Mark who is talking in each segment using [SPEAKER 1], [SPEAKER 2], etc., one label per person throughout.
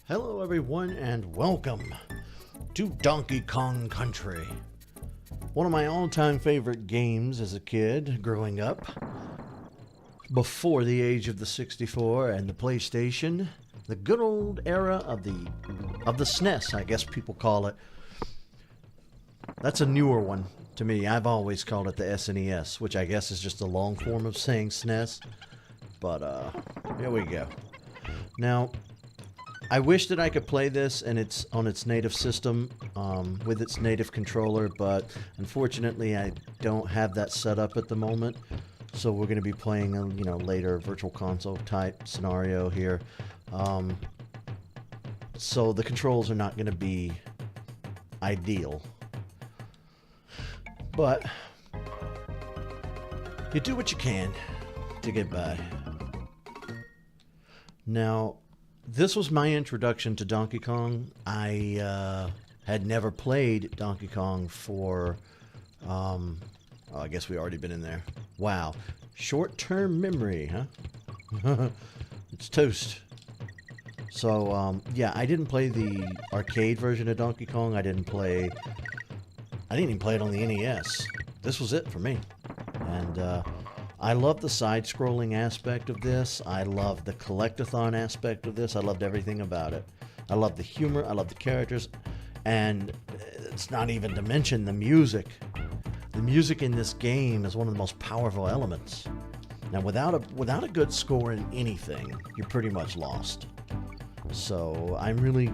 [SPEAKER 1] Hello everyone and welcome to Donkey Kong Country. One of my all-time favorite games as a kid growing up, before the age of the 64 and the PlayStation, the good old era of the SNES, I guess people call it. That's a newer one to me. I've always called it the SNES, which I guess is just a long form of saying SNES. But here we go. Now, I wish that I could play this and it's on its native system with its native controller, but unfortunately I don't have that set up at the moment. So we're going to be playing a later virtual console type scenario here. So the controls are not going to be ideal, but you do what you can to get by. Now, this was my introduction to Donkey Kong. I had never played Donkey Kong for, oh, I guess we already been in there. Wow. Short-term memory, huh? It's toast. So, yeah, I didn't play the arcade version of Donkey Kong. I didn't even play it on the NES. This was it for me. And, I love the side-scrolling aspect of this. I love the collectathon aspect of this. I loved everything about it. I love the humor. I love the characters. And it's not even to mention the music. The music in this game is one of the most powerful elements. Now, without a good score in anything, you're pretty much lost. So I'm really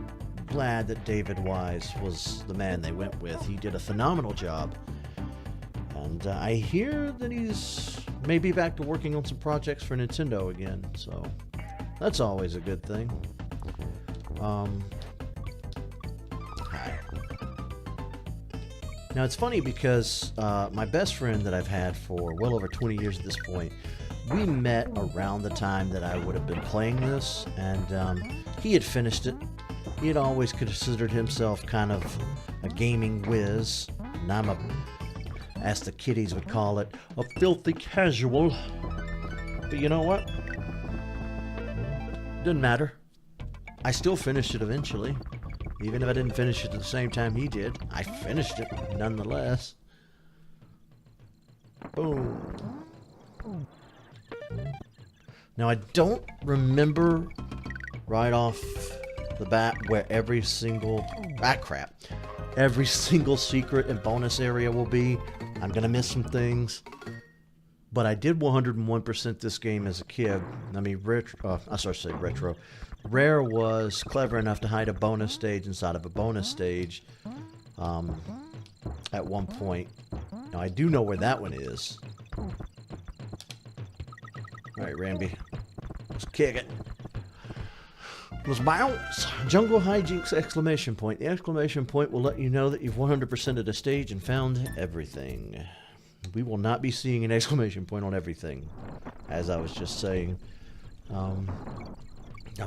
[SPEAKER 1] glad that David Wise was the man they went with. He did a phenomenal job. And I hear that he's maybe back to working on some projects for Nintendo again, so that's always a good thing. Hi. Now it's funny because my best friend that I've had for well over 20 years at this point, we met around the time that I would have been playing this, and he had finished it. He had always considered himself kind of a gaming whiz, and I'm as the kiddies would call it, a filthy casual. But you know what? Didn't matter. I still finished it eventually. Even if I didn't finish it at the same time he did, I finished it nonetheless. Boom. Now I don't remember right off the bat where every single every single secret and bonus area will be. I'm gonna miss some things, but I did 101% this game as a kid. I mean, retro. Rare was clever enough to hide a bonus stage inside of a bonus stage at one point. Now I do know where that one is. All right, Ramby, let's kick it. Let's bounce. Jungle hijinks! Exclamation point. The exclamation point will let you know that you've 100%ed a stage and found everything. We will not be seeing an exclamation point on everything, as I was just saying. I'm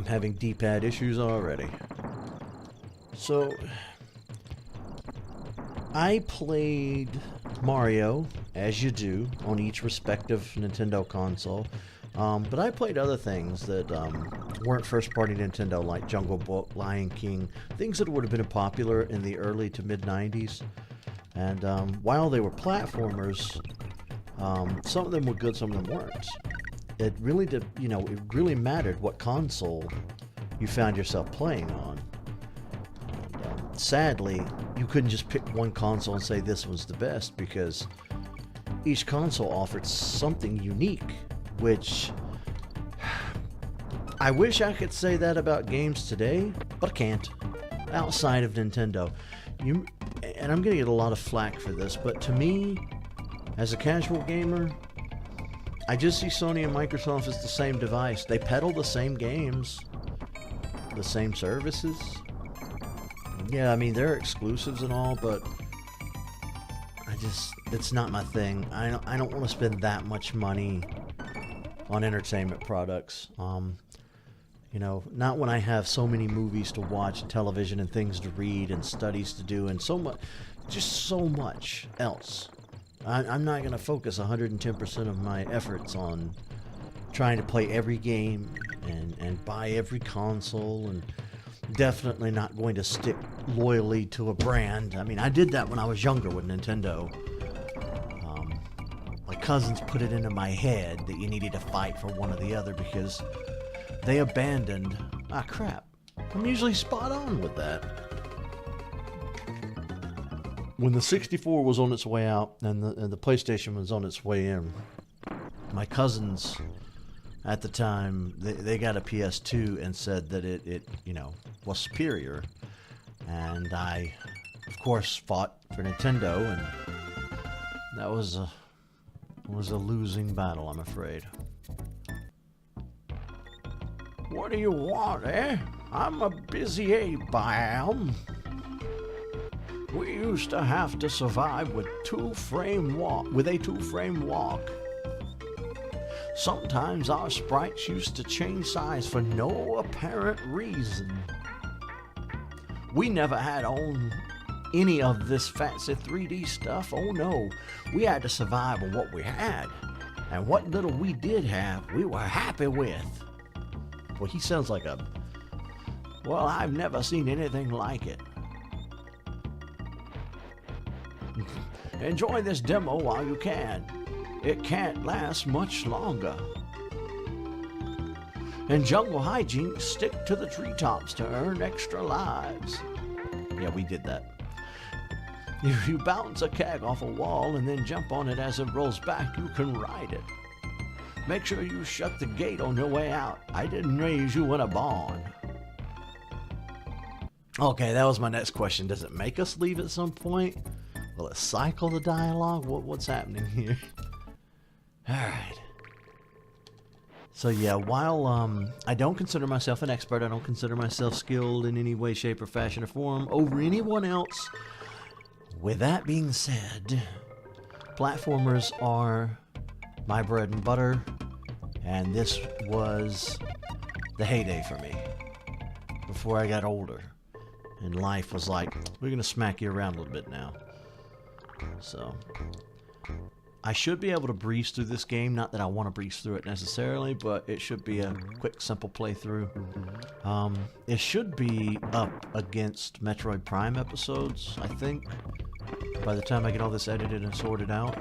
[SPEAKER 1] having D-pad issues already. So, I played Mario, as you do, on each respective Nintendo console. But I played other things that weren't first-party Nintendo, like Jungle Book, Lion King, things that would have been popular in the early to mid-90s. And while they were platformers, some of them were good, some of them weren't. It really did, it really mattered what console you found yourself playing on. And, sadly, you couldn't just pick one console and say this was the best, because each console offered something unique, which I wish I could say that about games today, but I can't. Outside of Nintendo, and I'm gonna get a lot of flack for this, but to me, as a casual gamer, I just see Sony and Microsoft as the same device. They peddle the same games, the same services. Yeah, I mean, they're exclusives and all, but it's not my thing. I don't want to spend that much money on entertainment products. Not when I have so many movies to watch and television and things to read and studies to do and so much else. I'm not going to focus 110% of my efforts on trying to play every game and buy every console. And definitely not going to stick loyally to a brand. I mean, I did that when I was younger with Nintendo. My cousins put it into my head that you needed to fight for one or the other because they abandoned... Ah, crap. I'm usually spot on with that. When the 64 was on its way out and the PlayStation was on its way in, my cousins at the time, they got a PS2 and said that it was superior. And I, of course, fought for Nintendo, and that was a losing battle, I'm afraid. What do you want, eh? I'm a busy ape, I am. We used to have to survive with a two-frame walk. Sometimes our sprites used to change size for no apparent reason. We never had on any of this fancy 3D stuff. Oh no, we had to survive on what we had. And what little we did have, we were happy with. Well, he sounds like a... Well, I've never seen anything like it. Enjoy this demo while you can. It can't last much longer. In jungle hijinks, stick to the treetops to earn extra lives. Yeah, we did that. If you bounce a keg off a wall and then jump on it as it rolls back, you can ride it. Make sure you shut the gate on your way out. I didn't raise you in a barn. Okay, that was my next question. Does it make us leave at some point? Will it cycle the dialogue? What's happening here? Alright. So yeah, while I don't consider myself an expert, I don't consider myself skilled in any way, shape, or fashion or form over anyone else. With that being said, platformers are my bread and butter, and this was the heyday for me before I got older. And life was like, we're going to smack you around a little bit now. So, I should be able to breeze through this game. Not that I want to breeze through it necessarily, but it should be a quick, simple playthrough. It should be up against Metroid Prime episodes, I think, by the time I get all this edited and sorted out.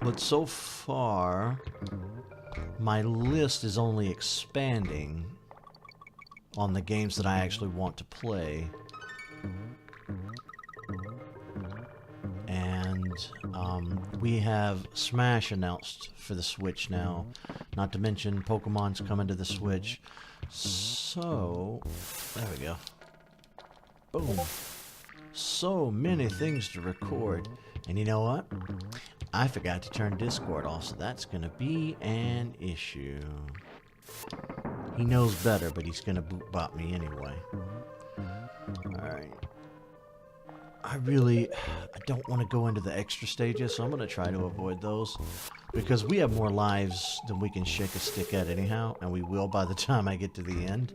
[SPEAKER 1] But so far, my list is only expanding on the games that I actually want to play. And we have Smash announced for the Switch now. Not to mention Pokemon's coming to the Switch. So, there we go. Boom. So many things to record. And you know what? I forgot to turn Discord off, so that's going to be an issue. He knows better, but he's going to boot bot me anyway. Alright. I don't want to go into the extra stages, so I'm going to try to avoid those. Because we have more lives than we can shake a stick at anyhow, and we will by the time I get to the end.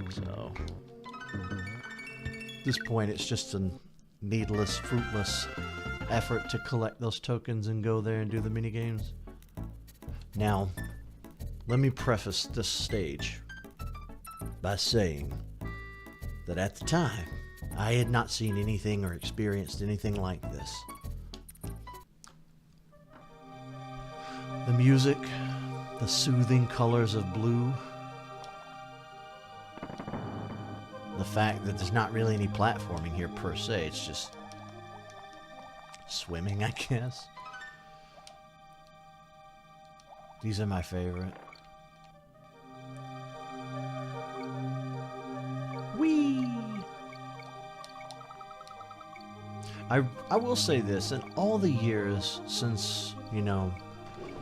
[SPEAKER 1] So, at this point, it's just a needless, fruitless effort to collect those tokens and go there and do the minigames. Now, let me preface this stage by saying that at the time, I had not seen anything or experienced anything like this. The music, the soothing colors of blue, the fact that there's not really any platforming here per se, it's just swimming, I guess. These are my favorite. Whee! I will say this, in all the years since,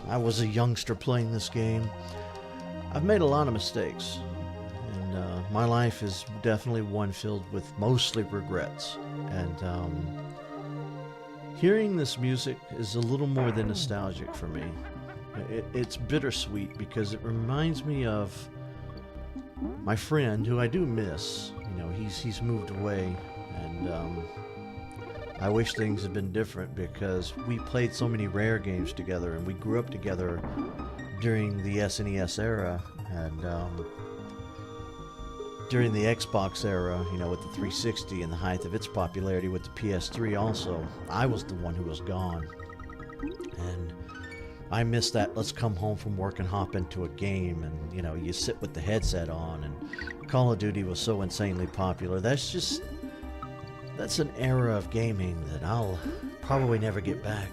[SPEAKER 1] I was a youngster playing this game, I've made a lot of mistakes. And my life is definitely one filled with mostly regrets. And hearing this music is a little more than nostalgic for me. It's bittersweet because it reminds me of my friend, who I do miss. He's moved away, and I wish things had been different because we played so many Rare games together and we grew up together during the SNES era and during the Xbox era, you know, with the 360 and the height of its popularity with the PS3 also. I was the one who was gone. And I miss that let's come home from work and hop into a game and, you know, you sit with the headset on and Call of Duty was so insanely popular. That's an era of gaming that I'll probably never get back.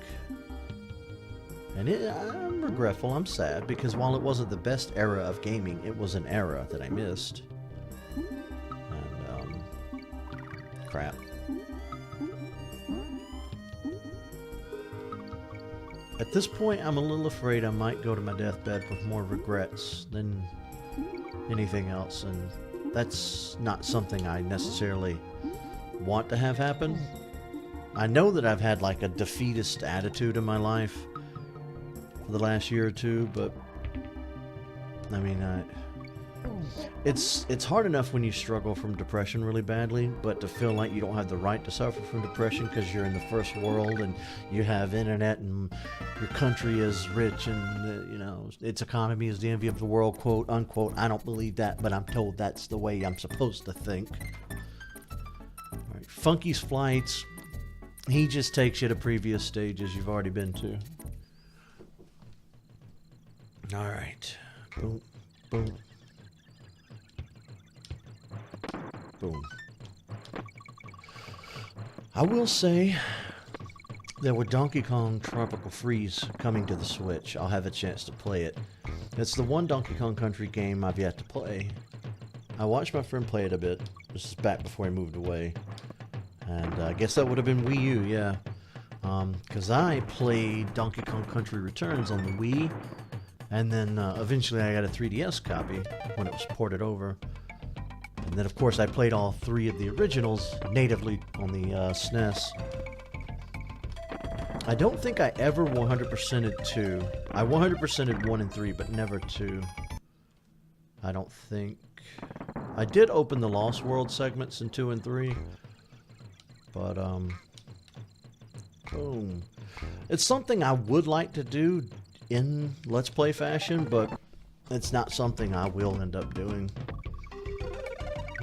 [SPEAKER 1] And I'm regretful, I'm sad, because while it wasn't the best era of gaming, it was an era that I missed. And, crap. At this point, I'm a little afraid I might go to my deathbed with more regrets than anything else, and that's not something I necessarily want to have happen. I know that I've had like a defeatist attitude in my life for the last year or two, but I mean, it's hard enough when you struggle from depression really badly, but to feel like you don't have the right to suffer from depression because you're in the first world and you have internet and your country is rich and you know, its economy is the envy of the world, quote unquote. I don't believe that, but I'm told that's the way I'm supposed to think. All right, Funky's Flights, he just takes you to previous stages you've already been to. All right, boom, boom. Boom. I will say that with Donkey Kong Tropical Freeze coming to the Switch, I'll have a chance to play it. It's the one Donkey Kong Country game I've yet to play. I watched my friend play it a bit. This is back before he moved away. And I guess that would have been Wii U, yeah. Because I played Donkey Kong Country Returns on the Wii. And then eventually I got a 3DS copy when it was ported over. And then, of course, I played all three of the originals natively on the SNES. I don't think I ever 100%ed 2. I 100%ed 1 and 3, but never 2. I don't think. I did open the Lost World segments in 2 and 3. But, boom. It's something I would like to do in Let's Play fashion, but it's not something I will end up doing.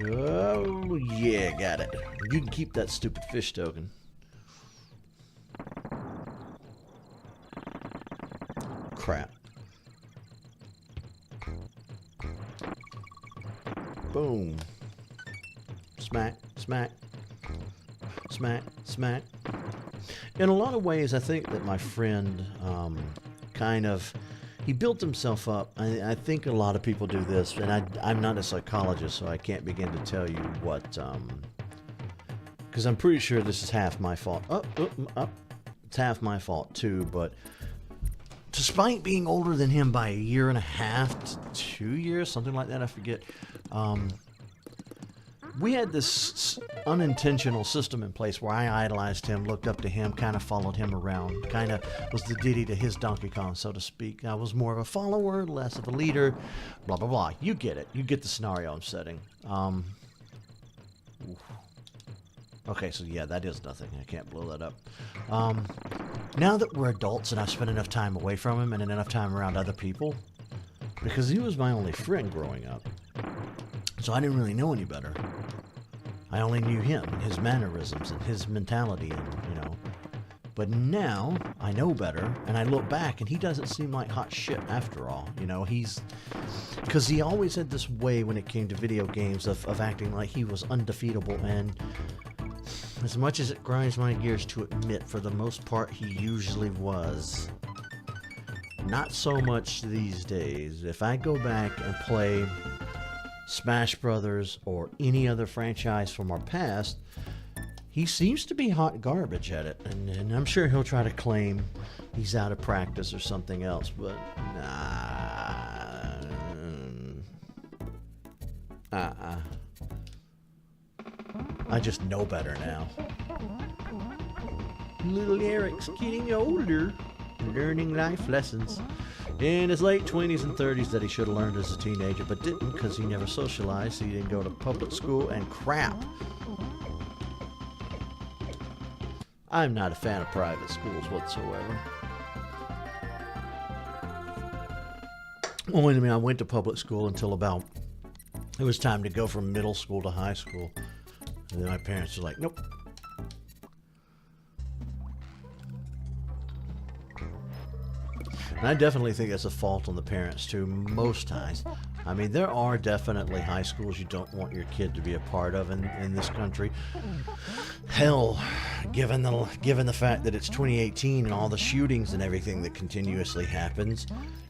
[SPEAKER 1] Oh, yeah, got it. You can keep that stupid fish token. Crap. Boom. Smack, smack. Smack, smack. In a lot of ways, I think that my friend he built himself up. I think a lot of people do this, and I'm not a psychologist, so I can't begin to tell you what, because I'm pretty sure this is half my fault. It's half my fault too, but despite being older than him by 1.5 years to 2 years, something like that, I forget, we had this unintentional system in place where I idolized him, looked up to him, kind of followed him around, kind of was the Diddy to his Donkey Kong, so to speak. I was more of a follower, less of a leader, blah, blah, blah. You get it. You get the scenario I'm setting. Okay, so yeah, that is nothing. I can't blow that up. Now that we're adults and I've spent enough time away from him and enough time around other people, because he was my only friend growing up, so I didn't really know any better. I only knew him, and his mannerisms, and his mentality, and, you know. But now, I know better, and I look back, and he doesn't seem like hot shit after all. You know, because he always had this way when it came to video games of acting like he was undefeatable, and as much as it grinds my gears to admit, for the most part, he usually was. Not so much these days. If I go back and play Smash Brothers or any other franchise from our past, he seems to be hot garbage at it, and I'm sure he'll try to claim he's out of practice or something else, but I just know better now. Little Eric's getting older, learning life lessons. In his late 20s and 30s that he should have learned as a teenager, but didn't because he never socialized, so he didn't go to public school, and crap. I'm not a fan of private schools whatsoever. Well, I mean, I went to public school until about, it was time to go from middle school to high school. And then my parents were like, nope. And I definitely think that's a fault on the parents too, most times. I mean, there are definitely high schools you don't want your kid to be a part of in this country. Hell, given the fact that it's 2018 and all the shootings and everything that continuously happens,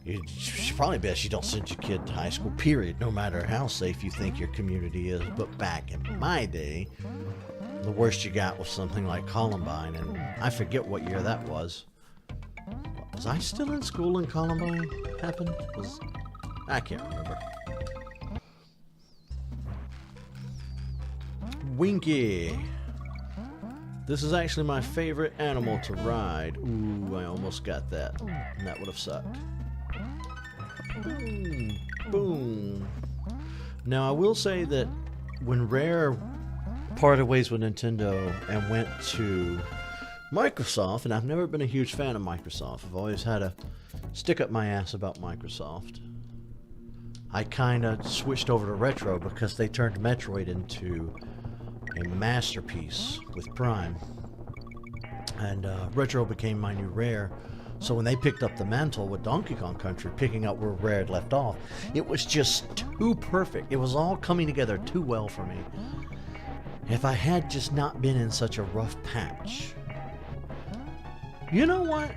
[SPEAKER 1] it's probably best you don't send your kid to high school, period, no matter how safe you think your community is. But back in my day, the worst you got was something like Columbine, and I forget what year that was. Was I still in school when Columbine happened? I can't remember. Winky. This is actually my favorite animal to ride. Ooh, I almost got that. And that would have sucked. Boom. Boom. Now, I will say that when Rare parted ways with Nintendo and went to Microsoft, and I've never been a huge fan of Microsoft. I've always had a stick up my ass about Microsoft. I kind of switched over to Retro because they turned Metroid into a masterpiece with Prime. And Retro became my new Rare. So when they picked up the mantle with Donkey Kong Country, picking up where Rare had left off, it was just too perfect. It was all coming together too well for me. If I had just not been in such a rough patch. You know what?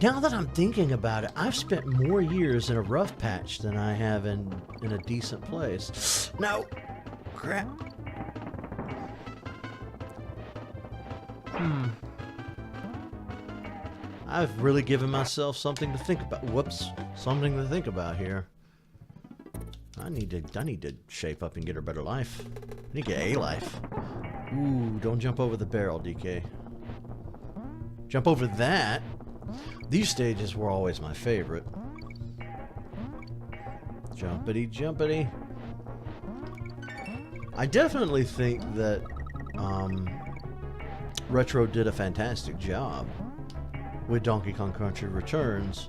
[SPEAKER 1] Now that I'm thinking about it, I've spent more years in a rough patch than I have in a decent place. No! Crap. I've really given myself something to think about. Whoops. Something to think about here. I need to shape up and get a better life. I need to get a life. Ooh, don't jump over the barrel, DK. Jump over that. These stages were always my favorite. Jumpity, jumpity. I definitely think that Retro did a fantastic job with Donkey Kong Country Returns.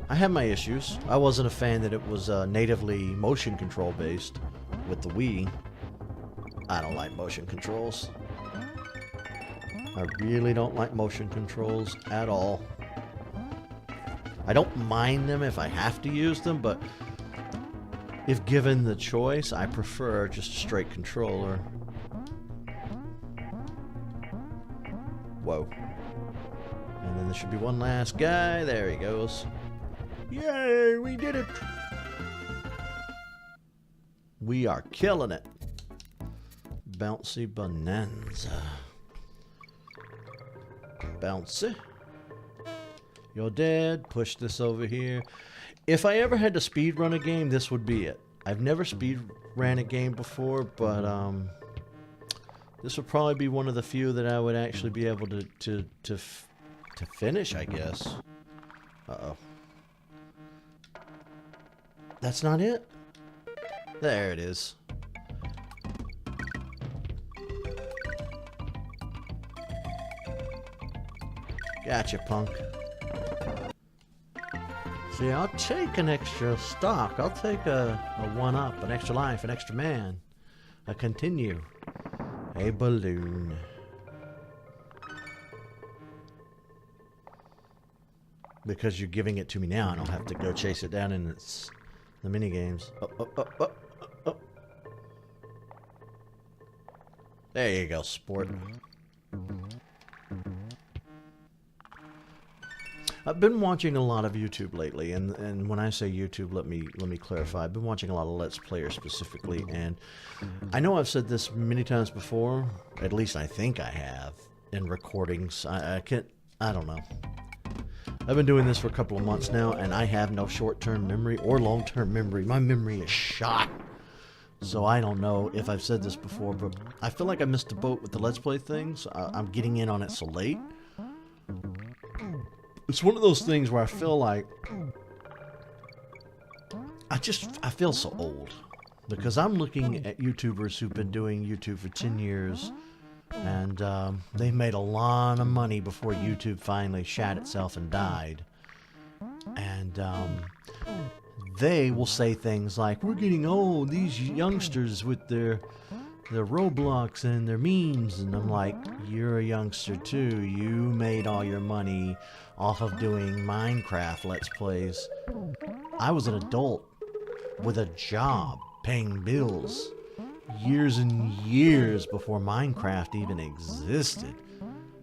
[SPEAKER 1] I have my issues. I wasn't a fan that it was natively motion control based with the Wii. I don't like motion controls. I really don't like motion controls at all. I don't mind them if I have to use them, but if given the choice, I prefer just a straight controller. Whoa. And then there should be one last guy. There he goes. Yay, we did it! We are killing it. Bouncy bonanza. Bouncy. You're dead. Push this over here. If I ever had to speed run a game, this would be it. I've never speed ran a game before, but this would probably be one of the few that I would actually be able to finish, I guess. Uh-oh. That's not it? There it is. Gotcha, punk. See, I'll take an extra stock. I'll take a one-up, an extra life, an extra man. A continue. A balloon. Because you're giving it to me now, I don't have to go chase it down in the mini games. Oh. There you go, sport. I've been watching a lot of YouTube lately, and when I say YouTube, let me clarify. I've been watching a lot of Let's Players specifically, and I know I've said this many times before. At least I think I have in recordings. I don't know. I've been doing this for a couple of months now, and I have no short-term memory or long-term memory. My memory is shot. So I don't know if I've said this before, but I feel like I missed the boat with the Let's Play things. I'm getting in on it so late. It's one of those things where I feel like I feel so old because I'm looking at YouTubers who've been doing YouTube for 10 years, And they made a lot of money before YouTube finally shat itself and died. And they will say things like, we're getting old, these youngsters with their Roblox and their memes. And I'm like, you're a youngster too. You made all your money off of doing Minecraft Let's Plays. I was an adult with a job, paying bills, years and years before Minecraft even existed.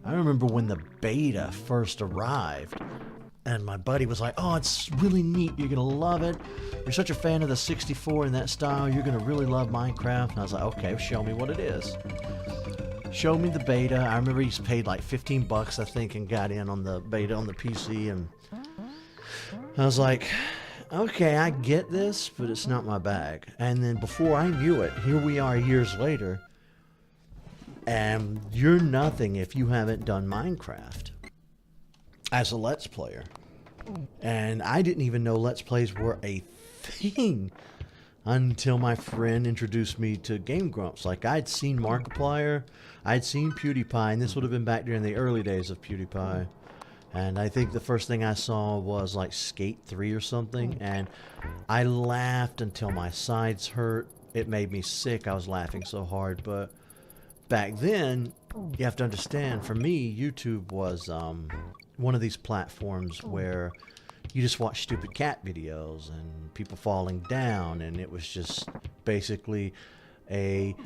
[SPEAKER 1] I remember when the beta first arrived, and my buddy was like, oh, it's really neat, you're gonna love it. You're such a fan of the 64 in that style, you're gonna really love Minecraft. And I was like, okay, show me what it is. Show me the beta. I remember he paid like $15, I think, and got in on the beta on the PC, and I was like, okay, I get this, but it's not my bag. And then before I knew it, here we are years later, and you're nothing if you haven't done Minecraft as a Let's Player. And I didn't even know Let's Plays were a thing until my friend introduced me to Game Grumps. Like, I'd seen Markiplier, I'd seen PewDiePie, and this would have been back during the early days of PewDiePie. And I think the first thing I saw was like Skate 3 or something, and I laughed until my sides hurt. It made me sick. I was laughing so hard. But back then, you have to understand, for me, YouTube was one of these platforms where you just watch stupid cat videos and people falling down, and it was just basically a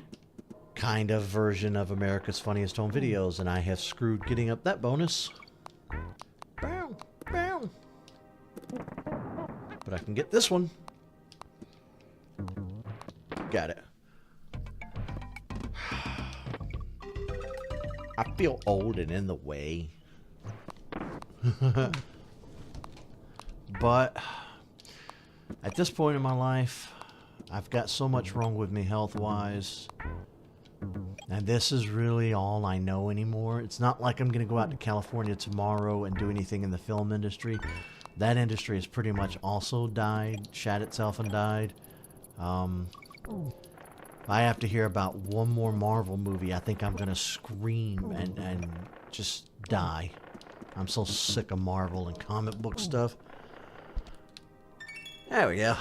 [SPEAKER 1] kind of version of America's Funniest Home Videos, and I have screwed getting up that bonus. Bow, bow. But I can get this one. Got it. I feel old and in the way. But at this point in my life, I've got so much wrong with me health-wise. And this is really all I know anymore. It's not like I'm going to go out to California tomorrow and do anything in the film industry. That industry has pretty much also died, shat itself and died. I have to hear about one more Marvel movie, I think I'm going to scream and just die. I'm so sick of Marvel and comic book stuff. There we go.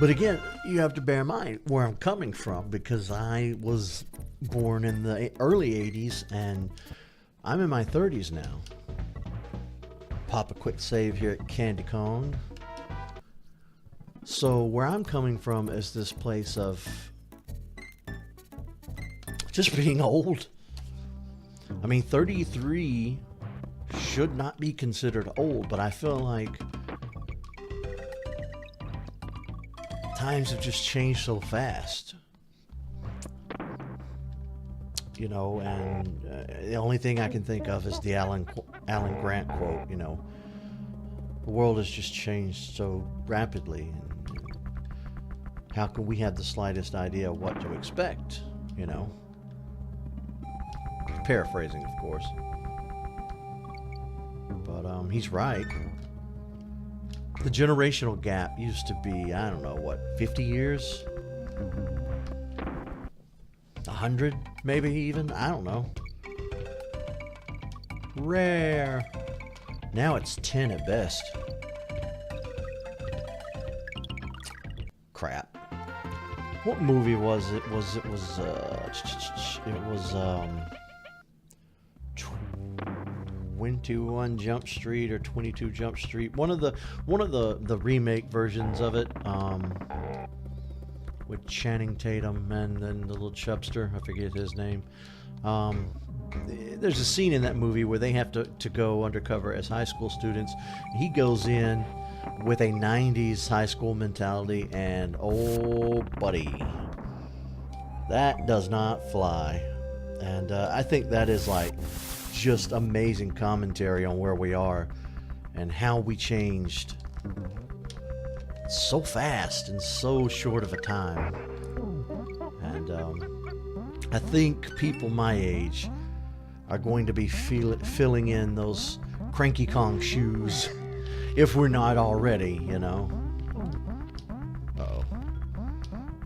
[SPEAKER 1] But again, you have to bear in mind where I'm coming from, because I was born in the early 80s and I'm in my 30s now. Pop a quick save here at Candy Kong. So where I'm coming from is this place of just being old. I mean, 33 should not be considered old, but I feel like times have just changed so fast. You know, and the only thing I can think of is the Alan Grant quote, you know, the world has just changed so rapidly. And how can we have the slightest idea of what to expect, you know? Paraphrasing, of course. But he's right. The generational gap used to be, I don't know, what, 50 years? 100, maybe even? I don't know. Rare. Now it's 10 at best. Crap. What movie was it? It was 21 Jump Street or 22 Jump Street. One of the remake versions of it, with Channing Tatum and then the little chubster, I forget his name. There's a scene in that movie where they have to go undercover as high school students. He goes in with a 90s high school mentality, and oh buddy, that does not fly. And I think that is like just amazing commentary on where we are and how we changed so fast in so short of a time. And I think people my age are going to be filling in those Cranky Kong shoes if we're not already, you know. Uh-oh.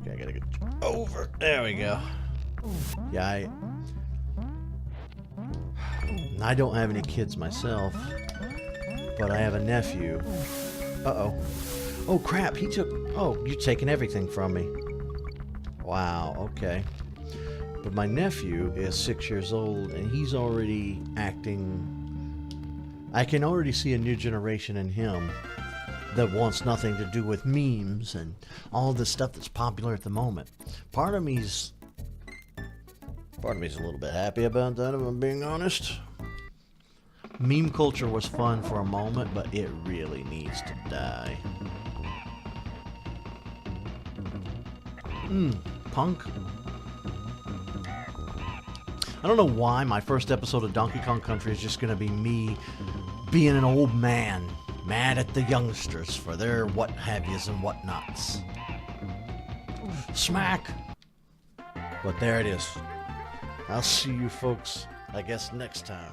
[SPEAKER 1] Okay, I gotta get over. There we go. Yeah, I don't have any kids myself, but I have a nephew. Uh-oh. Oh, crap, he took... Oh, you're taking everything from me. Wow, okay. But my nephew is 6 years old, and he's already acting... I can already see a new generation in him that wants nothing to do with memes and all the stuff that's popular at the moment. Part of me's a little bit happy about that, if I'm being honest. Meme culture was fun for a moment, but it really needs to die. Punk. I don't know why my first episode of Donkey Kong Country is just going to be me being an old man, mad at the youngsters for their what-have-yous and what-nots. Smack! But there it is. I'll see you folks, I guess, next time.